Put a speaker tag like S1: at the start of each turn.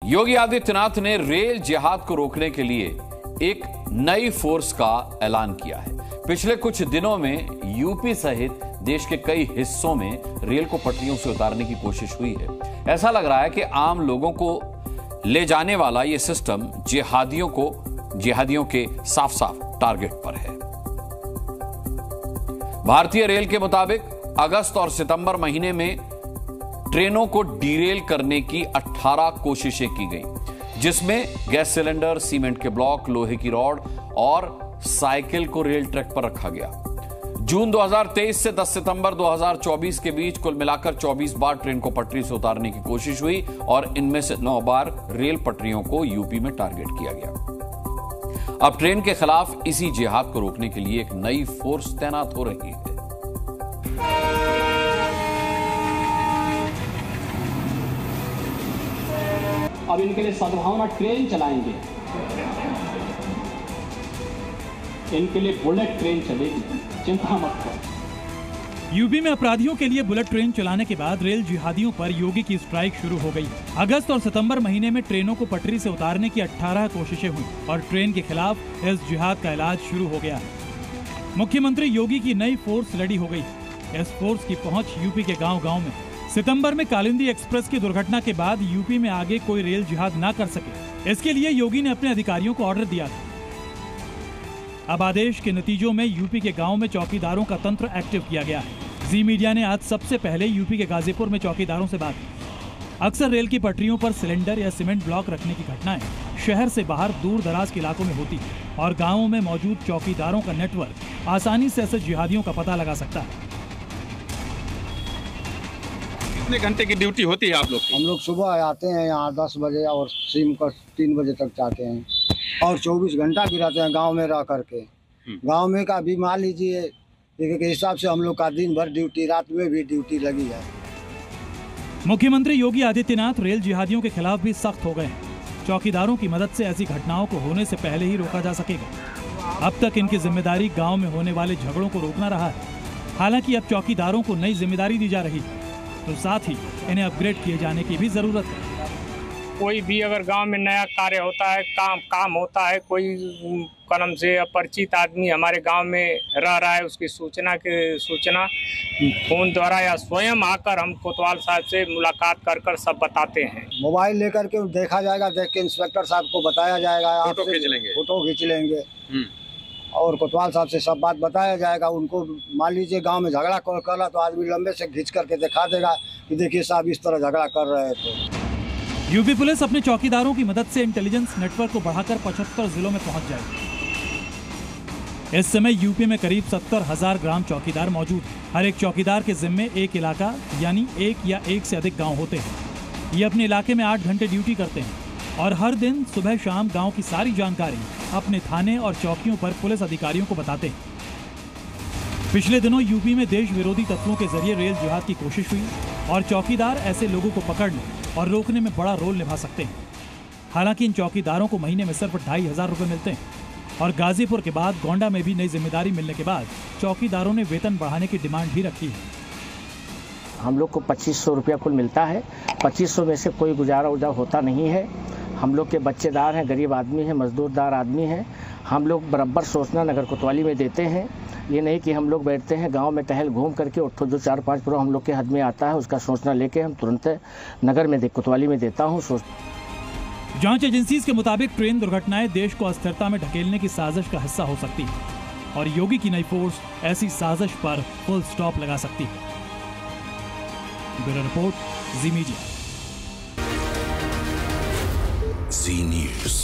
S1: योगी आदित्यनाथ ने रेल जिहाद को रोकने के लिए एक नई फोर्स का ऐलान किया है। पिछले कुछ दिनों में यूपी सहित देश के कई हिस्सों में रेल को पटरियों से उतारने की कोशिश हुई है। ऐसा लग रहा है कि आम लोगों को ले जाने वाला यह सिस्टम जिहादियों के साफ साफ टारगेट पर है। भारतीय रेल के मुताबिक अगस्त और सितंबर महीने में ट्रेनों को डीरेल करने की 18 कोशिशें की गई, जिसमें गैस सिलेंडर, सीमेंट के ब्लॉक, लोहे की रॉड और साइकिल को रेल ट्रैक पर रखा गया। जून 2023 से 10 सितंबर 2024 के बीच कुल मिलाकर 24 बार ट्रेन को पटरी से उतारने की कोशिश हुई और इनमें से 9 बार रेल पटरियों को यूपी में टारगेट किया गया। अब ट्रेन के खिलाफ इसी जिहाद को रोकने के लिए एक नई फोर्स तैनात हो रही है।
S2: अब इनके लिए सद्भावना ट्रेन चलाएंगे, इनके लिए बुलेट ट्रेन चलेगी, चिंता मत करो।
S3: यूपी में अपराधियों के लिए बुलेट ट्रेन चलाने के बाद रेल जिहादियों पर योगी की स्ट्राइक शुरू हो गई। अगस्त और सितंबर महीने में ट्रेनों को पटरी से उतारने की 18 कोशिशें हुई और ट्रेन के खिलाफ इस जिहाद का इलाज शुरू हो गया। मुख्यमंत्री योगी की नई फोर्स रेडी हो गई। इस फोर्स की पहुंच यूपी के गांव-गांव में। सितंबर में कालिंदी एक्सप्रेस की दुर्घटना के बाद यूपी में आगे कोई रेल जिहाद ना कर सके, इसके लिए योगी ने अपने अधिकारियों को ऑर्डर दिया था। अब आदेश के नतीजों में यूपी के गांव में चौकीदारों का तंत्र एक्टिव किया गया है। जी मीडिया ने आज सबसे पहले यूपी के गाजीपुर में चौकीदारों से बात की। अक्सर रेल की पटरियों पर सिलेंडर या सीमेंट ब्लॉक रखने की घटनाएं शहर से बाहर दूर दराज के इलाकों में होती है और गाँवों में मौजूद चौकीदारों का नेटवर्क आसानी से ऐसे जिहादियों का पता लगा सकता है।
S4: कितने घंटे की ड्यूटी होती है आप लोग की?
S5: हम लोग सुबह आते हैं यहाँ 10 बजे और शाम को 3 बजे तक जाते हैं और 24 घंटा भी रहते हैं गांव में रह करके। गांव में का भी मान लीजिए के हिसाब से हम लोग का दिन भर ड्यूटी, रात में भी ड्यूटी लगी है।
S3: मुख्यमंत्री योगी आदित्यनाथ रेल जिहादियों के खिलाफ भी सख्त हो गए हैं। चौकीदारों की मदद से ऐसी घटनाओं को होने से पहले ही रोका जा सकेगा। अब तक इनकी जिम्मेदारी गाँव में होने वाले झगड़ों को रोकना रहा है। हालांकि अब चौकीदारों को नई जिम्मेदारी दी जा रही है, तो साथ ही इन्हें अपग्रेड किए जाने की भी जरूरत है।
S6: कोई भी अगर गांव में नया कार्य होता है, काम होता है, कोई कलम से अपरिचित आदमी हमारे गांव में रह रहा है, उसकी सूचना फोन द्वारा या स्वयं आकर हम कोतवाल साहब से मुलाकात कर सब बताते हैं।
S5: मोबाइल लेकर के देखा जाएगा, देख के इंस्पेक्टर साहब को बताया जाएगा, फोटो खींच लेंगे और कोतवाल साहब से सब बात बताया जाएगा। उनको मान लीजिए गांव में झगड़ा कर रहा तो आदमी लंबे से खींच करके दिखा देगा कि देखिए साहब इस तरह झगड़ा कर रहे थे।
S3: यूपी पुलिस अपने चौकीदारों की मदद से इंटेलिजेंस नेटवर्क को बढ़ाकर 75 जिलों में पहुंच जाएगी। इस समय यूपी में करीब 70,000 ग्राम चौकीदार मौजूद हैं। हर एक चौकीदार के जिम्मे एक इलाका यानी एक या एक से अधिक गाँव होते हैं। ये अपने इलाके में 8 घंटे ड्यूटी करते हैं और हर दिन सुबह शाम गाँव की सारी जानकारी अपने थाने और चौकियों पर पुलिस अधिकारियों को बताते हैं। पिछले दिनों यूपी में देश विरोधी तत्वों के जरिए रेल जिहाद की कोशिश हुई और चौकीदार ऐसे लोगों को पकड़ने और रोकने में बड़ा रोल निभा सकते हैं। हालांकि इन चौकीदारों को महीने में सिर्फ 2,500 रुपए मिलते हैं और गाजीपुर के बाद गोंडा में भी नई जिम्मेदारी मिलने के बाद चौकीदारों ने वेतन बढ़ाने की डिमांड भी रखी है।
S7: हम लोग को 2500 रुपया कुल मिलता है। 2500 में से कोई गुजारा होता नहीं है। हम लोग के बच्चेदार हैं, गरीब आदमी हैं, मजदूरदार आदमी हैं। हम लोग बराबर सोचना नगर कोतवाली में देते हैं। ये नहीं कि हम लोग बैठते हैं गांव में टहल घूम करके उठो जो 4-5 प्रो हम लोग के हद में आता है उसका सोचना लेके हम तुरंत नगर में कोतवाली में देता हूँ।
S3: जांच एजेंसीज के मुताबिक ट्रेन दुर्घटनाएं देश को अस्थिरता में ढकेलने की साजिश का हिस्सा हो सकती है और योगी की नई फोर्स ऐसी साजिश पर फुल स्टॉप लगा सकती है। ब्यूरो रिपोर्ट, जी मीडिया।
S8: जी न्यूज़।